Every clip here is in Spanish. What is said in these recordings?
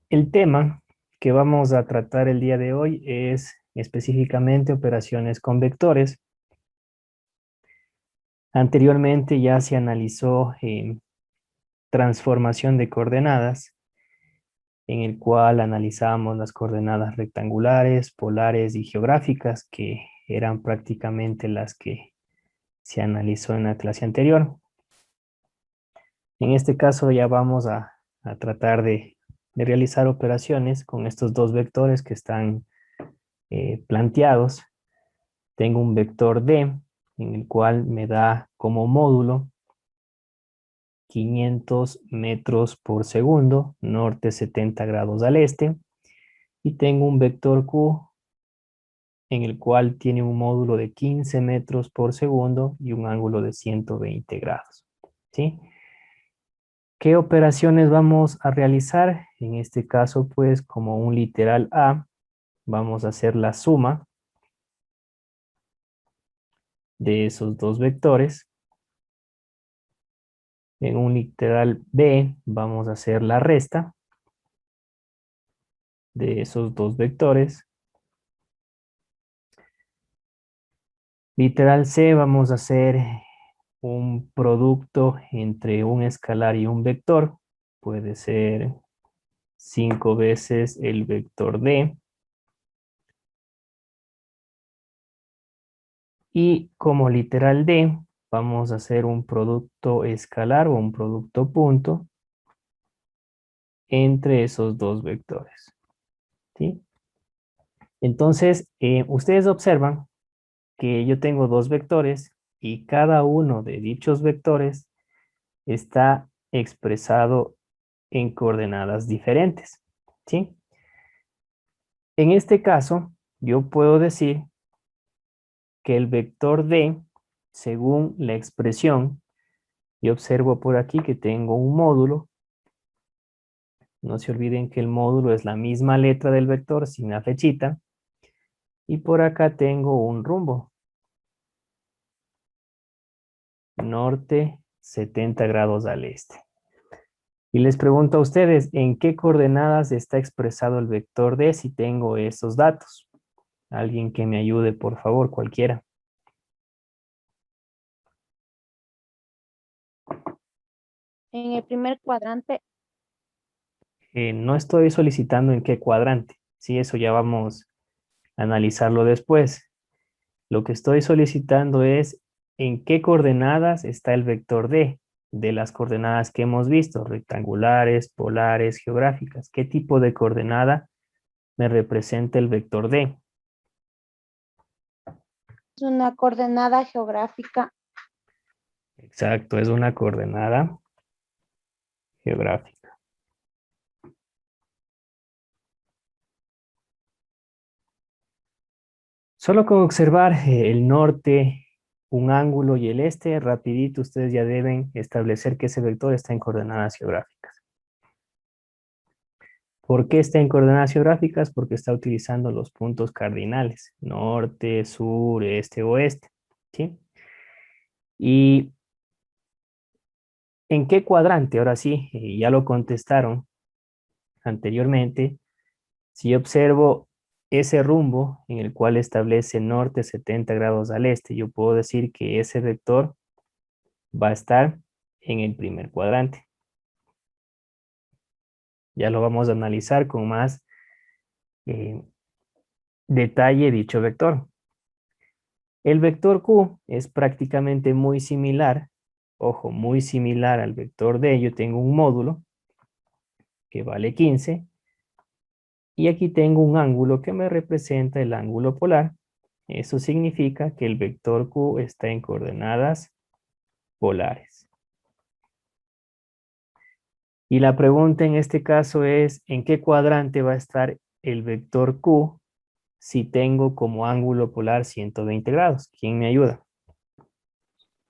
El tema que vamos a tratar el día de hoy es específicamente operaciones con vectores. Anteriormente ya se analizó transformación de coordenadas, en el cual analizamos las coordenadas rectangulares, polares y geográficas, que eran prácticamente las que se analizó en la clase anterior. En este caso ya vamos a tratar de realizar operaciones con estos dos vectores que están planteados. Tengo un vector D, en el cual me da como módulo 500 metros por segundo, norte 70 grados al este, y tengo un vector Q, en el cual tiene un módulo de 15 metros por segundo y un ángulo de 120 grados. ¿Sí? ¿Qué operaciones vamos a realizar? En este caso, pues, como un literal A, vamos a hacer la suma de esos dos vectores. En un literal B, vamos a hacer la resta de esos dos vectores. Literal C, vamos a hacer un producto entre un escalar y un vector. Puede ser 5 veces el vector D. Y como literal D, vamos a hacer un producto escalar o un producto punto entre esos dos vectores. ¿Sí? Entonces, ustedes observan que yo tengo dos vectores y cada uno de dichos vectores está expresado en coordenadas diferentes. ¿Sí? En este caso, yo puedo decir que el vector D, según la expresión, yo observo por aquí que tengo un módulo. No se olviden que el módulo es la misma letra del vector sin la flechita. Y por acá tengo un rumbo. Norte 70 grados al este. Y les pregunto a ustedes, ¿en qué coordenadas está expresado el vector D si tengo esos datos? Alguien que me ayude, por favor, cualquiera. En el primer cuadrante. No estoy solicitando en qué cuadrante. Sí, eso ya vamos a analizarlo después. Lo que estoy solicitando es en qué coordenadas está el vector D de las coordenadas que hemos visto, rectangulares, polares, geográficas. ¿Qué tipo de coordenada me representa el vector D? Es una coordenada geográfica. Exacto, es una coordenada geográfica. Solo con observar el norte, un ángulo y el este, rapidito ustedes ya deben establecer que ese vector está en coordenadas geográficas. ¿Por qué está en coordenadas geográficas? Porque está utilizando los puntos cardinales, norte, sur, este, oeste, ¿sí? ¿Y en qué cuadrante? Ahora sí, ya lo contestaron anteriormente. Si yo observo ese rumbo en el cual establece norte 70 grados al este, yo puedo decir que ese vector va a estar en el primer cuadrante. Ya lo vamos a analizar con más eh, detalle dicho vector. El vector Q es prácticamente muy similar, ojo, muy similar al vector D. Yo tengo un módulo que vale 15 y aquí tengo un ángulo que me representa el ángulo polar. Eso significa que el vector Q está en coordenadas polares. Y la pregunta en este caso es, ¿en qué cuadrante va a estar el vector Q si tengo como ángulo polar 120 grados? ¿Quién me ayuda?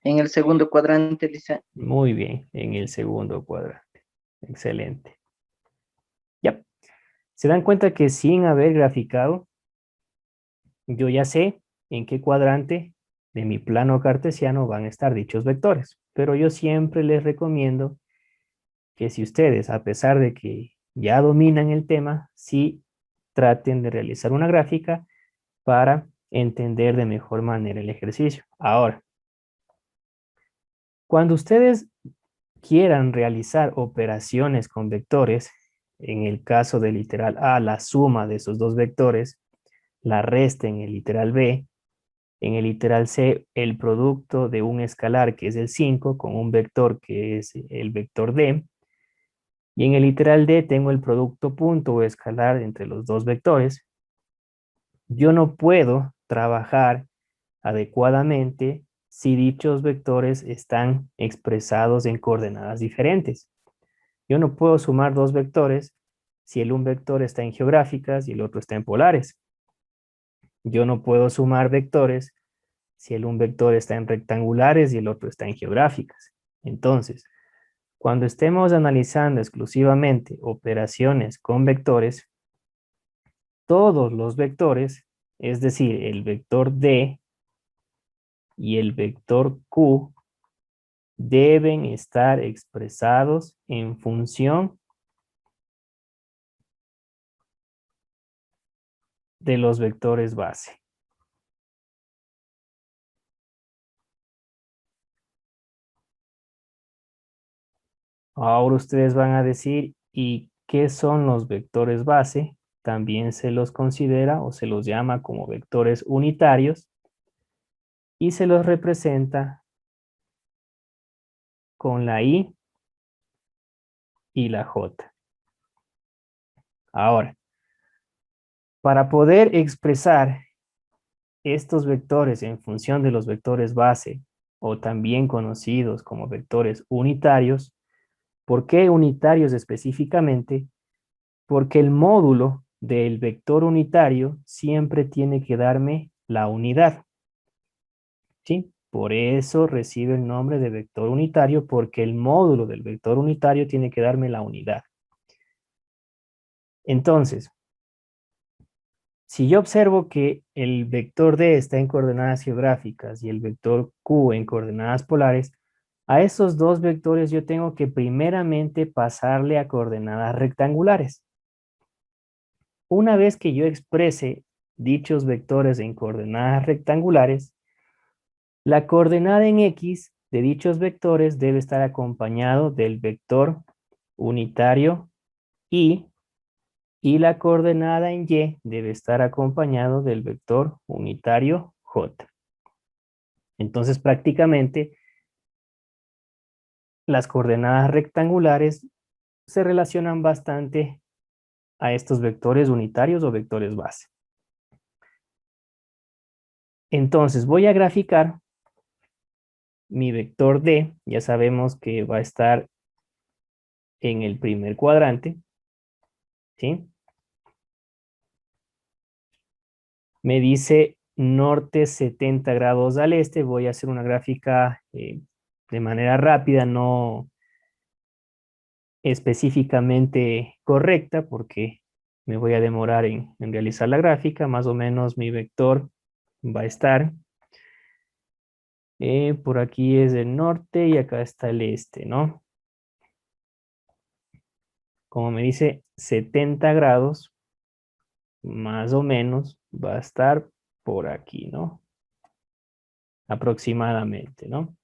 En el segundo cuadrante, dice. Muy bien, en el segundo cuadrante. Excelente. Ya. Se dan cuenta que sin haber graficado, yo ya sé en qué cuadrante de mi plano cartesiano van a estar dichos vectores. Pero yo siempre les recomiendo que si ustedes, a pesar de que ya dominan el tema, sí traten de realizar una gráfica para entender de mejor manera el ejercicio. Ahora, cuando ustedes quieran realizar operaciones con vectores, en el caso del literal A, la suma de esos dos vectores, la resta en el literal B, en el literal C, el producto de un escalar que es el 5 con un vector que es el vector D, y en el literal D tengo el producto punto o escalar entre los dos vectores. Yo no puedo trabajar adecuadamente si dichos vectores están expresados en coordenadas diferentes. Yo no puedo sumar dos vectores si un vector está en geográficas y el otro está en polares. Yo no puedo sumar vectores si un vector está en rectangulares y el otro está en geográficas. Entonces, cuando estemos analizando exclusivamente operaciones con vectores, todos los vectores, es decir, el vector D y el vector Q, deben estar expresados en función de los vectores base. Ahora ustedes van a decir, ¿y qué son los vectores base? También se los considera o se los llama como vectores unitarios y se los representa con la I y la J. Ahora, para poder expresar estos vectores en función de los vectores base o también conocidos como vectores unitarios, ¿por qué unitarios específicamente? Porque el módulo del vector unitario siempre tiene que darme la unidad. ¿Sí? Por eso recibe el nombre de vector unitario, porque el módulo del vector unitario tiene que darme la unidad. Entonces, si yo observo que el vector D está en coordenadas geográficas y el vector Q en coordenadas polares, a esos dos vectores yo tengo que primeramente pasarle a coordenadas rectangulares. Una vez que yo exprese dichos vectores en coordenadas rectangulares, la coordenada en X de dichos vectores debe estar acompañado del vector unitario y la coordenada en Y debe estar acompañado del vector unitario J. Entonces prácticamente las coordenadas rectangulares se relacionan bastante a estos vectores unitarios o vectores base. Entonces voy a graficar mi vector D, ya sabemos que va a estar en el primer cuadrante, ¿sí? Me dice norte 70 grados al este, voy a hacer una gráfica de manera rápida, no específicamente correcta, porque me voy a demorar en realizar la gráfica. Más o menos mi vector va a estar por aquí es el norte y acá está el este, ¿no? Como me dice 70 grados, más o menos va a estar por aquí, ¿no? Aproximadamente, ¿no?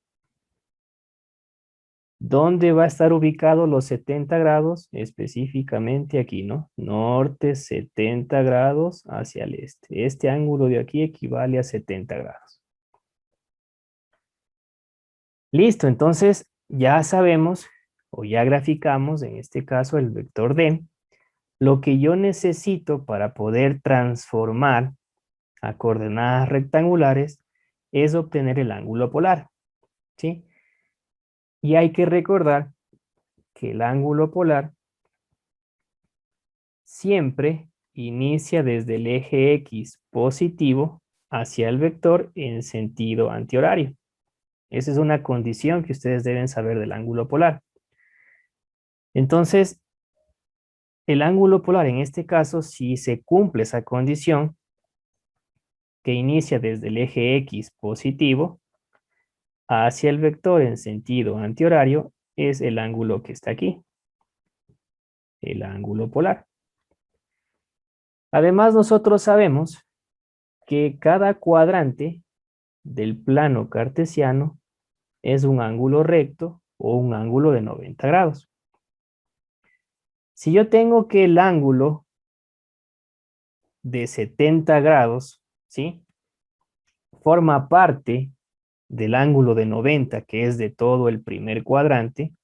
¿Dónde va a estar ubicado los 70 grados? Específicamente aquí, ¿no? Norte 70 grados hacia el este. Este ángulo de aquí equivale a 70 grados. Listo, entonces ya sabemos o ya graficamos, en este caso, el vector D. Lo que yo necesito para poder transformar a coordenadas rectangulares es obtener el ángulo polar, ¿sí? Y hay que recordar que el ángulo polar siempre inicia desde el eje X positivo hacia el vector en sentido antihorario. Esa es una condición que ustedes deben saber del ángulo polar. Entonces, el ángulo polar en este caso, si se cumple esa condición, que inicia desde el eje X positivo hacia el vector en sentido antihorario, es el ángulo que está aquí. el ángulo polar. Además, nosotros sabemos que cada cuadrante del plano cartesiano es un ángulo recto o un ángulo de 90 grados. Si yo tengo que el ángulo de 70 grados, ¿sí?, forma parte del ángulo de 90, que es de todo el primer cuadrante,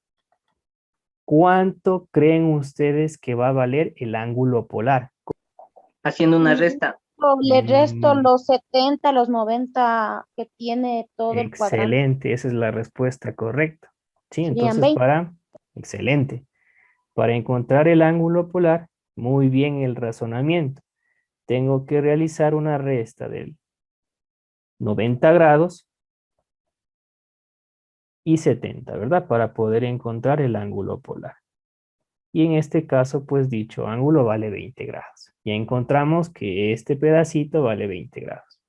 ¿cuánto creen ustedes que va a valer el ángulo polar? Haciendo una resta. Le resto Mm, los 70, los 90 que tiene todo el cuadrante. Excelente, esa es la respuesta correcta. Sí, Serían entonces 20. excelente. Para encontrar el ángulo polar, muy bien el razonamiento. Tengo que realizar una resta del 90 grados y 70, ¿verdad? Para poder encontrar el ángulo polar. Y en este caso, pues dicho ángulo vale 20 grados. Ya encontramos que este pedacito vale 20 grados.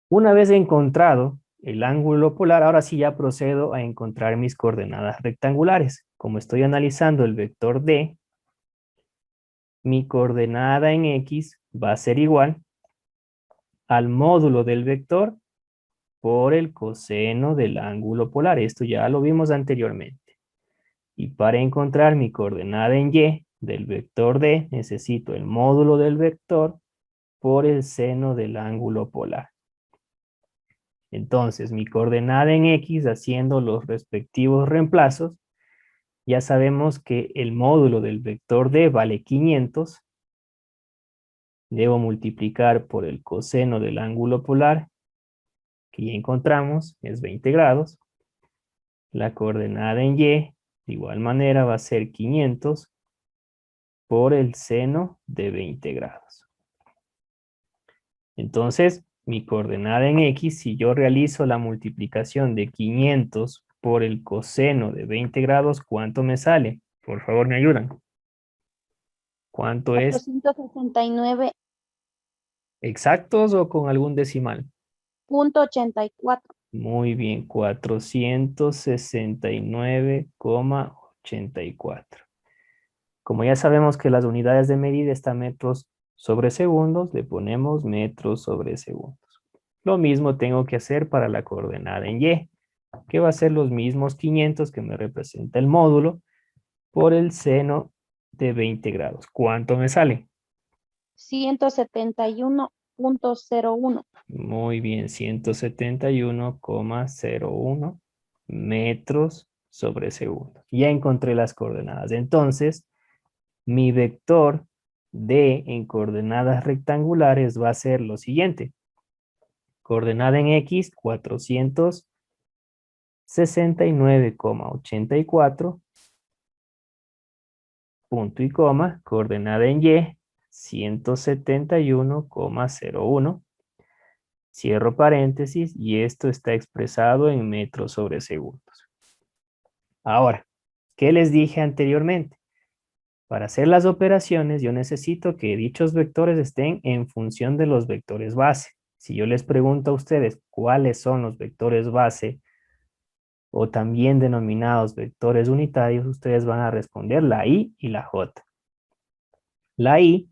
Una vez encontrado el ángulo polar, ahora sí ya procedo a encontrar mis coordenadas rectangulares. Como estoy analizando el vector D, mi coordenada en X va a ser igual al módulo del vector por el coseno del ángulo polar. Esto ya lo vimos anteriormente. Y para encontrar mi coordenada en Y del vector D, necesito el módulo del vector por el seno del ángulo polar. Entonces, mi coordenada en X, haciendo los respectivos reemplazos, ya sabemos que el módulo del vector D vale 500. Debo multiplicar por el coseno del ángulo polar, que ya encontramos, es 20 grados. La coordenada en Y, de igual manera, va a ser 500 por el seno de 20 grados. Entonces, mi coordenada en X, si yo realizo la multiplicación de 500 por el coseno de 20 grados, ¿cuánto me sale? Por favor, me ayudan. ¿Cuánto es? 469.84. ¿Exactos o con algún decimal? Muy bien, 469,84. Como ya sabemos que las unidades de medida están metros sobre segundos, le ponemos metros sobre segundos. Lo mismo tengo que hacer para la coordenada en Y, que va a ser los mismos 500 que me representa el módulo por el seno de 20 grados. ¿Cuánto me sale? 171.01. Muy bien, 171,01 metros sobre segundo. Ya encontré las coordenadas. Entonces, mi vector D en coordenadas rectangulares va a ser lo siguiente. Coordenada en X, 469,84. Punto y coma. Coordenada en Y, 171,01. Cierro paréntesis y esto está expresado en metros sobre segundos. Ahora, ¿qué les dije anteriormente? Para hacer las operaciones yo necesito que dichos vectores estén en función de los vectores base. Si yo les pregunto a ustedes cuáles son los vectores base o también denominados vectores unitarios, ustedes van a responder la Y y la J. La Y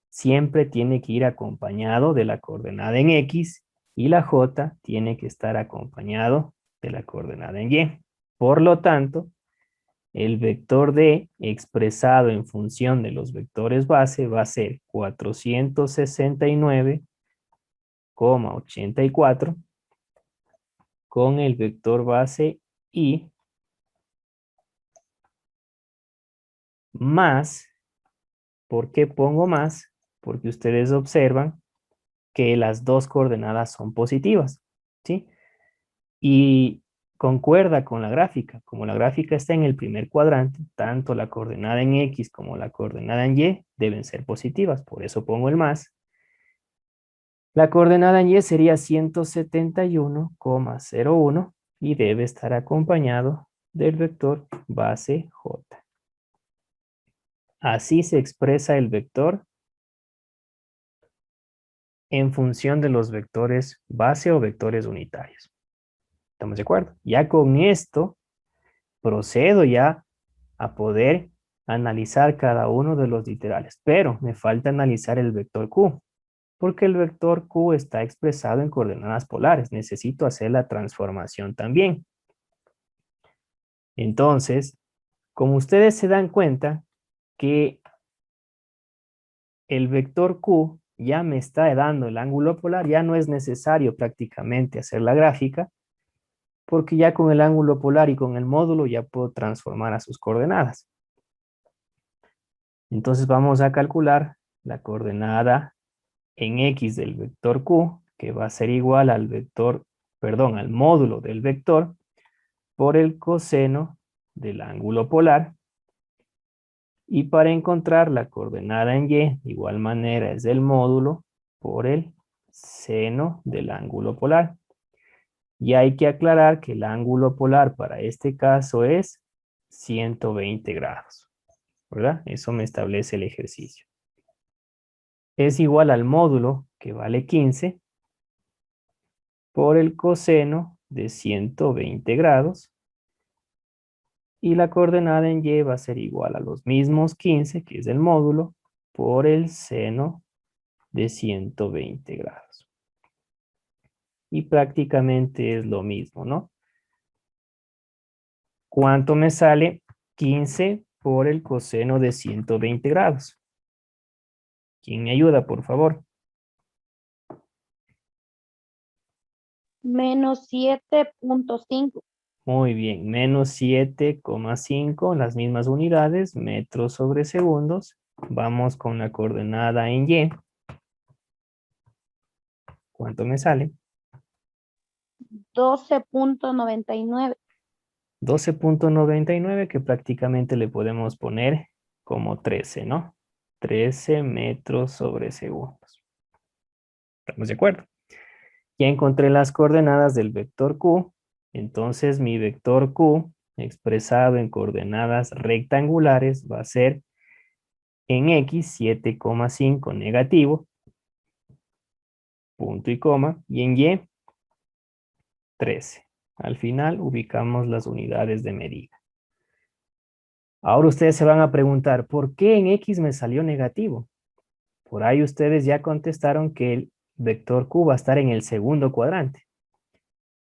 siempre tiene que ir acompañado de la coordenada en X y la J tiene que estar acompañado de la coordenada en Y. Por lo tanto, el vector D expresado en función de los vectores base va a ser 469,84 con el vector base Y más, ¿por qué pongo más? Porque ustedes observan que las dos coordenadas son positivas, ¿sí? Y concuerda con la gráfica. Como la gráfica está en el primer cuadrante, tanto la coordenada en X como la coordenada en Y deben ser positivas, por eso pongo el más. La coordenada en Y sería 171,01 y debe estar acompañado del vector base J. Así se expresa el vector en función de los vectores base o vectores unitarios. ¿Estamos de acuerdo? Ya con esto procedo ya a poder analizar cada uno de los literales, pero me falta analizar el vector Q, porque el vector Q está expresado en coordenadas polares. Necesito hacer la transformación también. Entonces, como ustedes se dan cuenta que el vector Q ya me está dando el ángulo polar, ya no es necesario prácticamente hacer la gráfica, porque ya con el ángulo polar y con el módulo ya puedo transformar a sus coordenadas. Entonces vamos a calcular la coordenada en X del vector Q, que va a ser igual al vector, perdón, al módulo del vector por el coseno del ángulo polar. Y para encontrar la coordenada en Y, de igual manera es el módulo por el seno del ángulo polar. Y hay que aclarar que el ángulo polar para este caso es 120 grados, ¿verdad? Eso me establece el ejercicio. Es igual al módulo, que vale 15, por el coseno de 120 grados. Y la coordenada en Y va a ser igual a los mismos 15, que es el módulo, por el seno de 120 grados. Y prácticamente es lo mismo, ¿no? ¿Cuánto me sale? 15 por el coseno de 120 grados. ¿Quién me ayuda, por favor? Menos 7.5. Muy bien, menos 7,5, las mismas unidades, metros sobre segundos. Vamos con la coordenada en Y. ¿Cuánto me sale? 12.99. 12,99, que prácticamente le podemos poner como 13, ¿no? 13 metros sobre segundos. ¿Estamos de acuerdo? Ya encontré las coordenadas del vector Q. Entonces mi vector Q, expresado en coordenadas rectangulares, va a ser en X 7,5 negativo, punto y coma, y en Y 13. Al final ubicamos las unidades de medida. Ahora ustedes se van a preguntar, ¿por qué en X me salió negativo? Por ahí ustedes ya contestaron que el vector Q va a estar en el segundo cuadrante.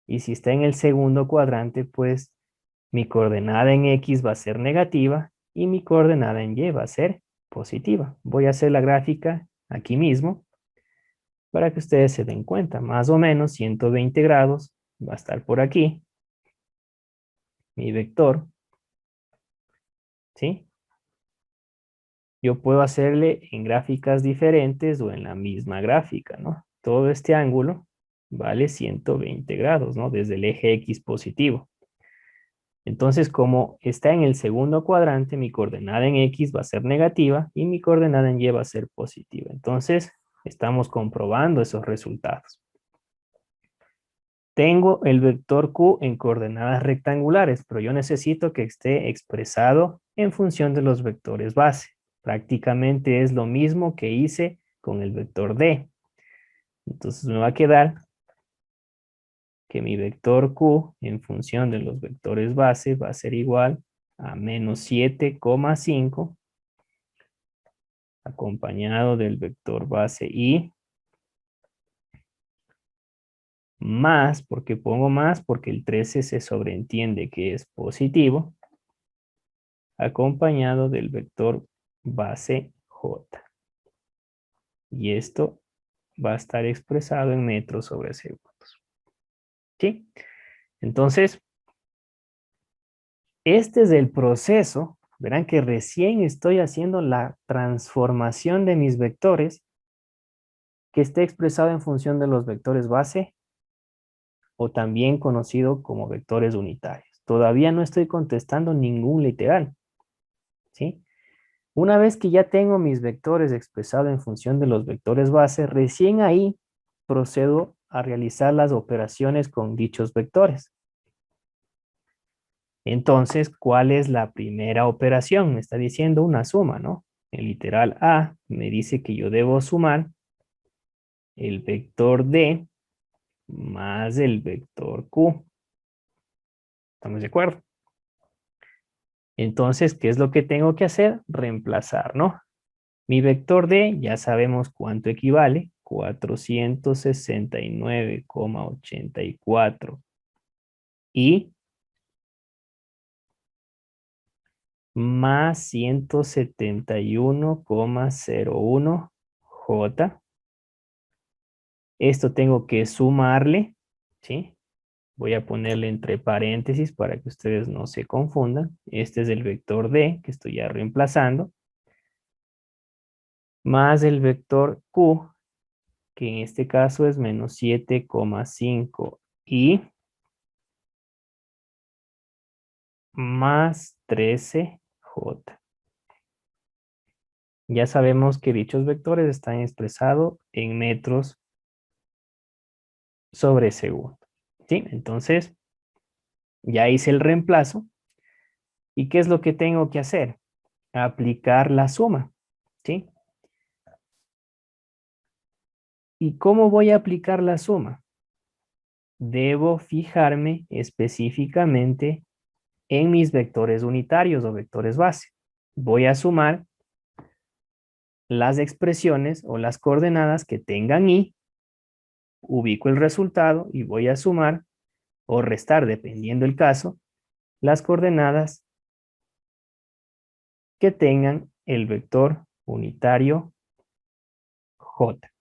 Y si está en el segundo cuadrante, pues mi coordenada en X va a ser negativa y mi coordenada en Y va a ser positiva. Voy a hacer la gráfica aquí mismo para que ustedes se den cuenta. Más o menos 120 grados va a estar por aquí. Mi vector, ¿sí? Yo puedo hacerle en gráficas diferentes o en la misma gráfica, ¿no? Todo este ángulo vale 120 grados, ¿no? Desde el eje X positivo. Entonces, como está en el segundo cuadrante, mi coordenada en X va a ser negativa y mi coordenada en Y va a ser positiva. Entonces, estamos comprobando esos resultados. Tengo el vector Q en coordenadas rectangulares, pero yo necesito que esté expresado en función de los vectores base. Prácticamente es lo mismo que hice con el vector D. Entonces me va a quedar que mi vector Q en función de los vectores base va a ser igual a menos 7,5 acompañado del vector base I más, porque pongo más, porque el 13 se sobreentiende que es positivo, acompañado del vector base J. Y esto va a estar expresado en metros sobre segundos. ¿Sí? Entonces, este es el proceso. Verán que recién estoy haciendo la transformación de mis vectores que esté expresado en función de los vectores base o también conocido como vectores unitarios. Todavía no estoy contestando ningún literal, ¿sí? Una vez que ya tengo mis vectores expresados en función de los vectores base, recién ahí procedo a realizar las operaciones con dichos vectores. Entonces, ¿cuál es la primera operación? Me está diciendo una suma, ¿no? El literal A me dice que yo debo sumar el vector D más el vector Q. ¿Estamos de acuerdo? Entonces, ¿qué es lo que tengo que hacer? Reemplazar, ¿no? Mi vector D, ya sabemos cuánto equivale, 469,84. Y más 171,01 J. Esto tengo que sumarle, ¿sí? Voy a ponerle entre paréntesis para que ustedes no se confundan. Este es el vector D que estoy ya reemplazando. Más el vector Q, que en este caso es menos 7,5 y más 13J. Ya sabemos que dichos vectores están expresados en metros sobre segundo. ¿Sí? Entonces, ya hice el reemplazo. ¿Y qué es lo que tengo que hacer? Aplicar la suma. ¿Sí? ¿Y cómo voy a aplicar la suma? Debo fijarme específicamente en mis vectores unitarios o vectores base. Voy a sumar las expresiones o las coordenadas que tengan y, ubico el resultado y voy a sumar o restar, dependiendo el caso, las coordenadas que tengan el vector unitario J.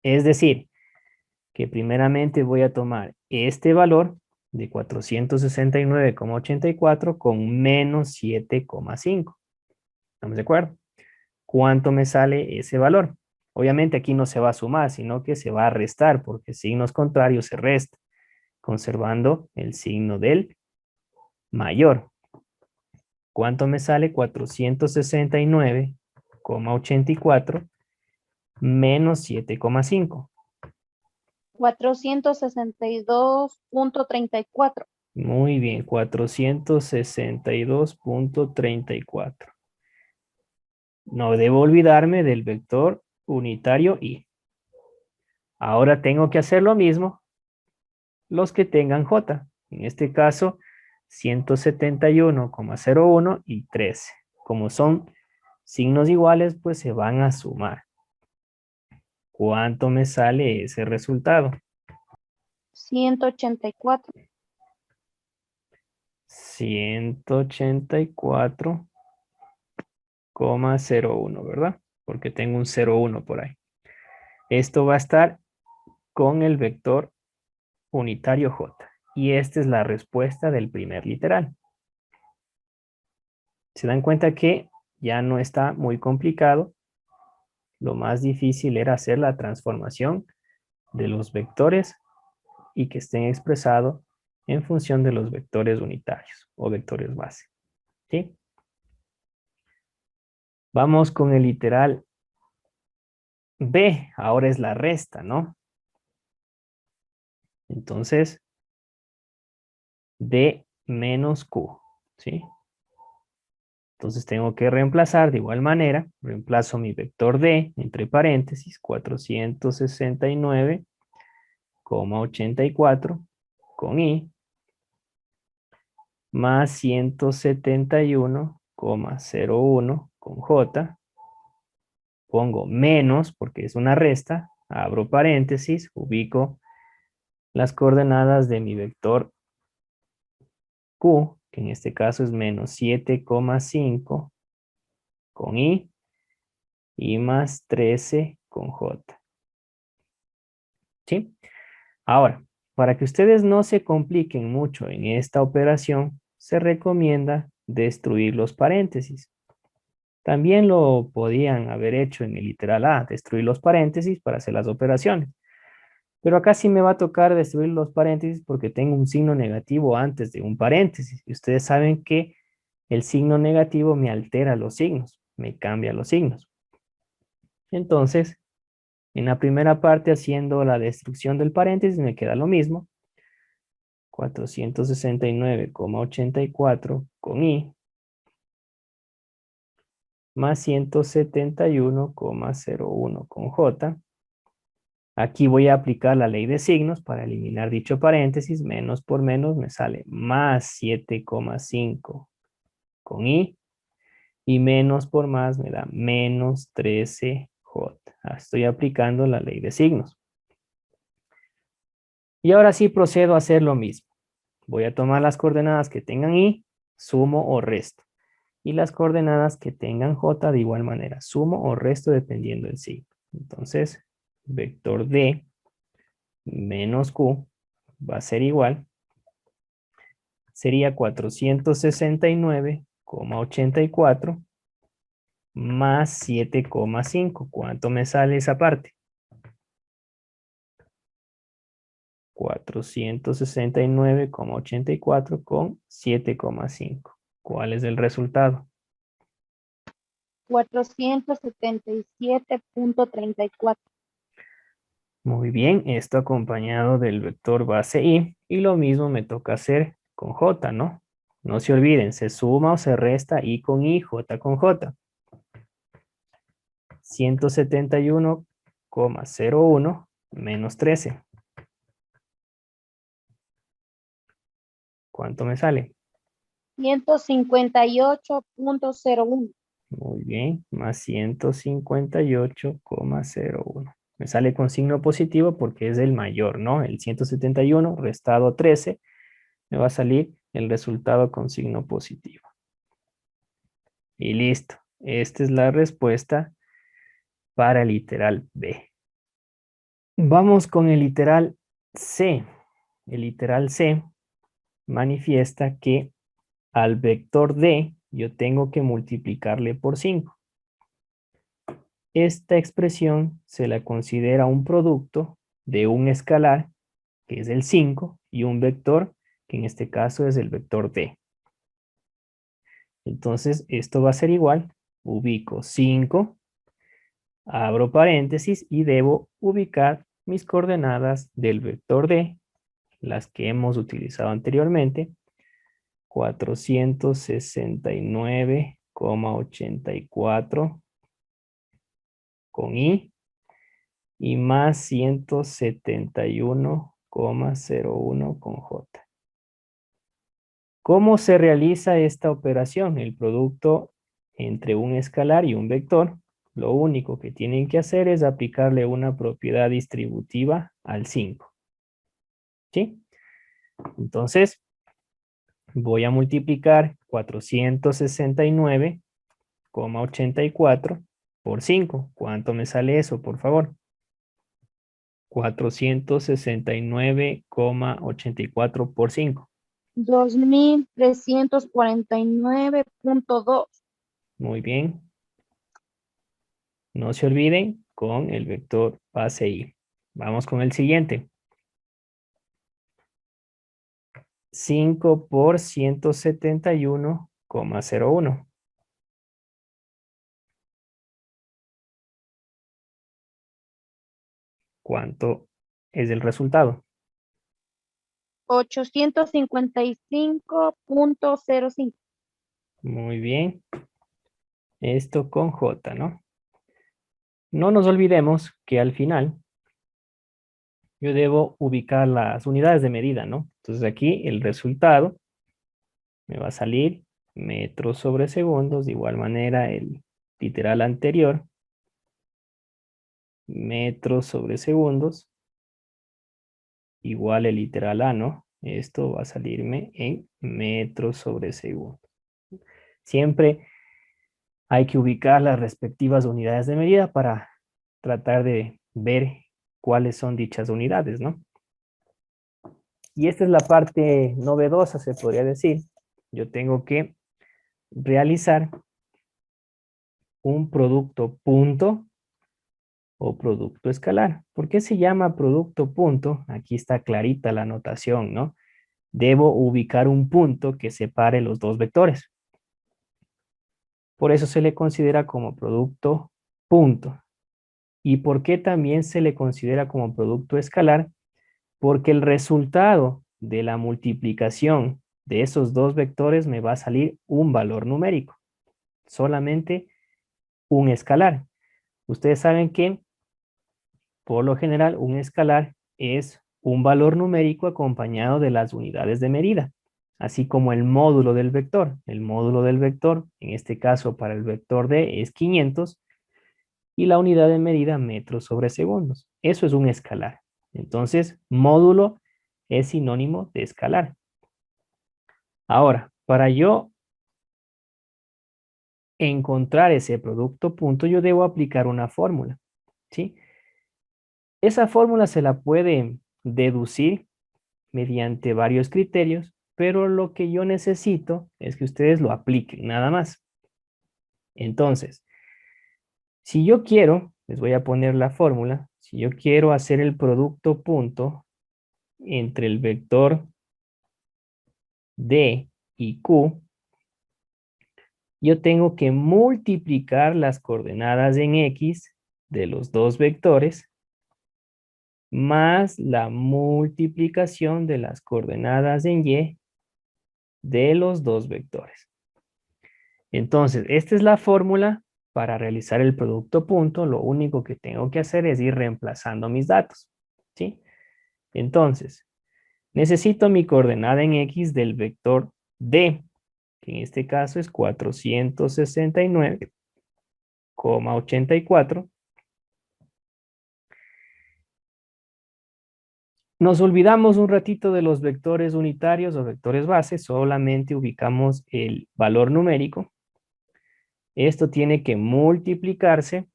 Es decir, que primeramente voy a tomar este valor de 469,84 con menos 7,5. ¿Estamos de acuerdo? ¿Cuánto me sale ese valor? Obviamente aquí no se va a sumar, sino que se va a restar, porque signos contrarios se restan, conservando el signo del mayor. ¿Cuánto me sale? 469,84 menos 7,5. 462,34. Muy bien, 462,34. No debo olvidarme del vector unitario y. Ahora tengo que hacer lo mismo los que tengan J. En este caso, 171,01 y 13. Como son signos iguales, pues se van a sumar. ¿Cuánto me sale ese resultado? 184. 184,01, ¿verdad? Porque tengo un 0,1 por ahí. Esto va a estar con el vector unitario J. Y esta es la respuesta del primer literal. Se dan cuenta que ya no está muy complicado. Lo más difícil era hacer la transformación de los vectores y que estén expresados en función de los vectores unitarios o vectores base. ¿Sí? Vamos con el literal B. Ahora es la resta, ¿no? Entonces, D menos Q. ¿Sí? Entonces tengo que reemplazar de igual manera. Reemplazo mi vector D entre paréntesis 469,84 con I más 171,01 con J. Pongo menos porque es una resta. Abro paréntesis, ubico las coordenadas de mi vector Q, que en este caso es menos 7,5 con I y más 13 con J. ¿Sí? Ahora, para que ustedes no se compliquen mucho en esta operación, se recomienda destruir los paréntesis. También lo podían haber hecho en el literal A, destruir los paréntesis para hacer las operaciones. Pero acá sí me va a tocar destruir los paréntesis porque tengo un signo negativo antes de un paréntesis. Y ustedes saben que el signo negativo me altera los signos, me cambia los signos. Entonces, en la primera parte, haciendo la destrucción del paréntesis, me queda lo mismo. 469,84 con I más 171,01 con J. Aquí voy a aplicar la ley de signos para eliminar dicho paréntesis. Menos por menos me sale más 7,5 con I. Y menos por más me da menos 13J. Estoy aplicando la ley de signos. Y ahora sí procedo a hacer lo mismo. Voy a tomar las coordenadas que tengan I, sumo o resto. Y las coordenadas que tengan J de igual manera, sumo o resto dependiendo del signo. Entonces, vector D menos Q va a ser igual. Sería 469,84 más 7,5. ¿Cuánto me sale esa parte? 469,84 con 7,5. ¿Cuál es el resultado? 477.34. Muy bien, esto acompañado del vector base I. Y lo mismo me toca hacer con J, ¿no? No se olviden, se suma o se resta I con I, J con J. 171,01 menos 13. ¿Cuánto me sale? 158.01. Muy bien, más 158,01. Me sale con signo positivo porque es el mayor, ¿no? El 171 restado 13, me va a salir el resultado con signo positivo. Y listo. Esta es la respuesta para el literal B. Vamos con el literal C. El literal C manifiesta que al vector D yo tengo que multiplicarle por 5. Esta expresión se la considera un producto de un escalar, que es el 5, y un vector, que en este caso es el vector D. Entonces, esto va a ser igual. Ubico 5, abro paréntesis y debo ubicar mis coordenadas del vector D, las que hemos utilizado anteriormente, 469,84 con I y más 171,01 con J. ¿Cómo se realiza esta operación? El producto entre un escalar y un vector. Lo único que tienen que hacer es aplicarle una propiedad distributiva al 5. ¿Sí? Entonces, voy a multiplicar 469,84 por 5. ¿Cuánto me sale eso, por favor? 469,84 por 5. 2349.2. Muy bien. No se olviden con el vector base I. Vamos con el siguiente. 5 por 171,01. ¿Cuánto es el resultado? 855.05. Muy bien. Esto con J, ¿no? No nos olvidemos que al final yo debo ubicar las unidades de medida, ¿no? Entonces aquí el resultado me va a salir metros sobre segundos. De igual manera el literal anterior, metros sobre segundos, igual el literal A, ¿no? Esto va a salirme en metros sobre segundos. Siempre hay que ubicar las respectivas unidades de medida para tratar de ver cuáles son dichas unidades, ¿no? Y esta es la parte novedosa, se podría decir. Yo tengo que realizar un producto punto o producto escalar. ¿Por qué se llama producto punto? Aquí está clarita la notación, ¿no? Debo ubicar un punto que separe los dos vectores. Por eso se le considera como producto punto. ¿Y por qué también se le considera como producto escalar? Porque el resultado de la multiplicación de esos dos vectores me va a salir un valor numérico. Solamente un escalar. Ustedes saben que, por lo general, un escalar es un valor numérico acompañado de las unidades de medida. así como el módulo del vector. El módulo del vector, en este caso para el vector D, es 500 y la unidad de medida metros sobre segundos. Eso es un escalar. Entonces, módulo es sinónimo de escalar. Ahora, para yo encontrar ese producto punto, yo debo aplicar una fórmula, ¿sí? Esa fórmula se la puede deducir mediante varios criterios, pero lo que yo necesito es que ustedes lo apliquen, nada más. Entonces, si yo quiero, les voy a poner la fórmula, si yo quiero hacer el producto punto entre el vector D y Q, yo tengo que multiplicar las coordenadas en X de los dos vectores más la multiplicación de las coordenadas en Y de los dos vectores. Entonces, esta es la fórmula para realizar el producto punto. Lo único que tengo que hacer es ir reemplazando mis datos, ¿sí? Entonces, necesito mi coordenada en X del vector D, que en este caso es 469,84. Nos olvidamos un ratito de los vectores unitarios o vectores base, solamente ubicamos el valor numérico. Esto tiene que multiplicarse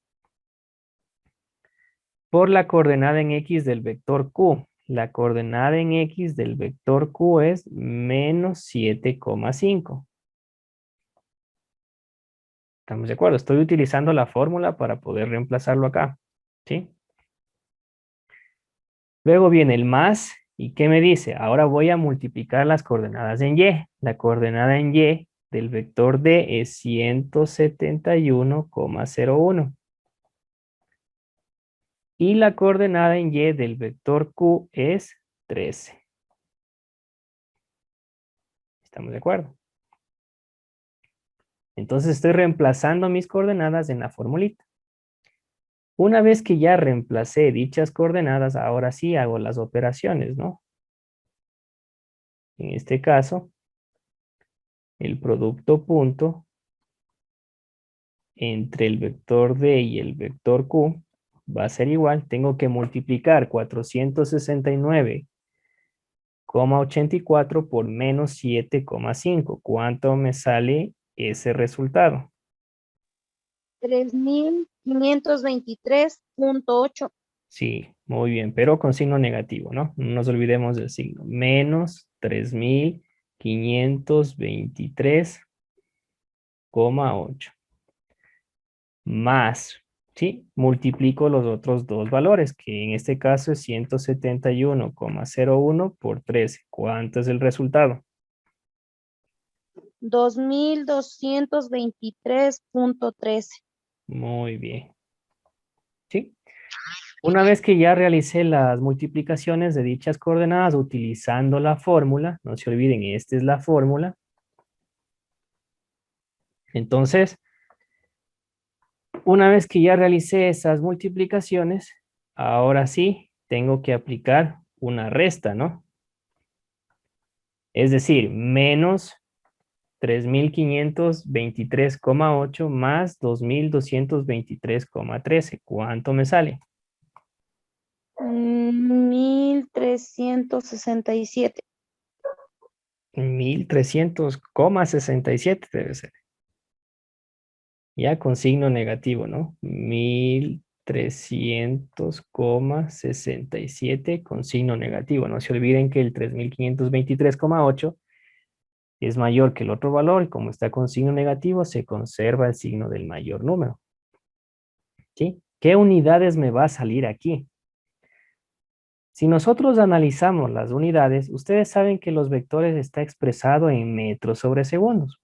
por la coordenada en X del vector Q. La coordenada en X del vector Q es menos 7,5. ¿Estamos de acuerdo? Estoy utilizando la fórmula para poder reemplazarlo acá, ¿sí? Luego viene el más, ¿y qué me dice? Ahora voy a multiplicar las coordenadas en Y. La coordenada en Y del vector D es 171,01. Y la coordenada en Y del vector Q es 13. ¿Estamos de acuerdo? Entonces estoy reemplazando mis coordenadas en la formulita. Una vez que ya reemplacé dichas coordenadas, ahora sí hago las operaciones, ¿no? En este caso, el producto punto entre el vector D y el vector Q va a ser igual. Tengo que multiplicar 469,84 por menos 7,5. ¿Cuánto me sale ese resultado? 3523,8. Sí, muy bien, pero con signo negativo, ¿no? No nos olvidemos del signo. Menos 3523,8. Más, ¿sí? Multiplico los otros dos valores, que en este caso es 171,01 por 13. ¿Cuánto es el resultado? 2223,13. Muy bien, ¿sí? Una vez que ya realicé las multiplicaciones de dichas coordenadas utilizando la fórmula, no se olviden, esta es la fórmula. Entonces, una vez que ya realicé esas multiplicaciones, ahora sí tengo que aplicar una resta, ¿no? Es decir, menos 3523,8 más 2223,13. ¿Cuánto me sale? 1367. 1300,67 debe ser. Ya con signo negativo, ¿no? 1300,67 con signo negativo. No se olviden que el 3523,8 es mayor que el otro valor y como está con signo negativo, se conserva el signo del mayor número. ¿Sí? ¿Qué unidades me va a salir aquí? Si nosotros analizamos las unidades, ustedes saben que los vectores está expresado en metros sobre segundos.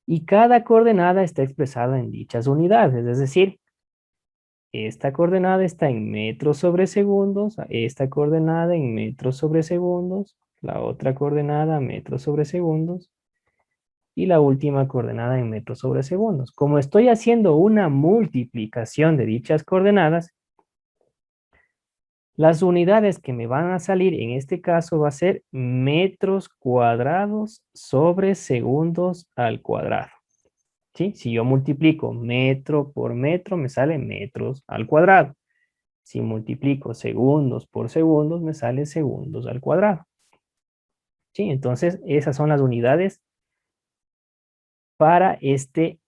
Y cada coordenada está expresada en dichas unidades, es decir, esta coordenada está en metros sobre segundos, esta coordenada en metros sobre segundos, la otra coordenada metros sobre segundos y la última coordenada en metros sobre segundos. Como estoy haciendo una multiplicación de dichas coordenadas, Las unidades que me van a salir en este caso va a ser metros cuadrados sobre segundos al cuadrado. ¿Sí? Si yo multiplico metro por metro, me sale metros al cuadrado. Si multiplico segundos por segundos, me sale segundos al cuadrado. ¿Sí? Entonces, esas son las unidades para este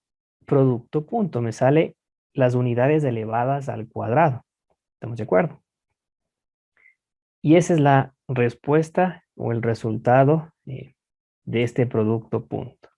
producto punto. Me sale las unidades elevadas al cuadrado. ¿Estamos de acuerdo? Y esa es la respuesta o el resultado de este producto punto.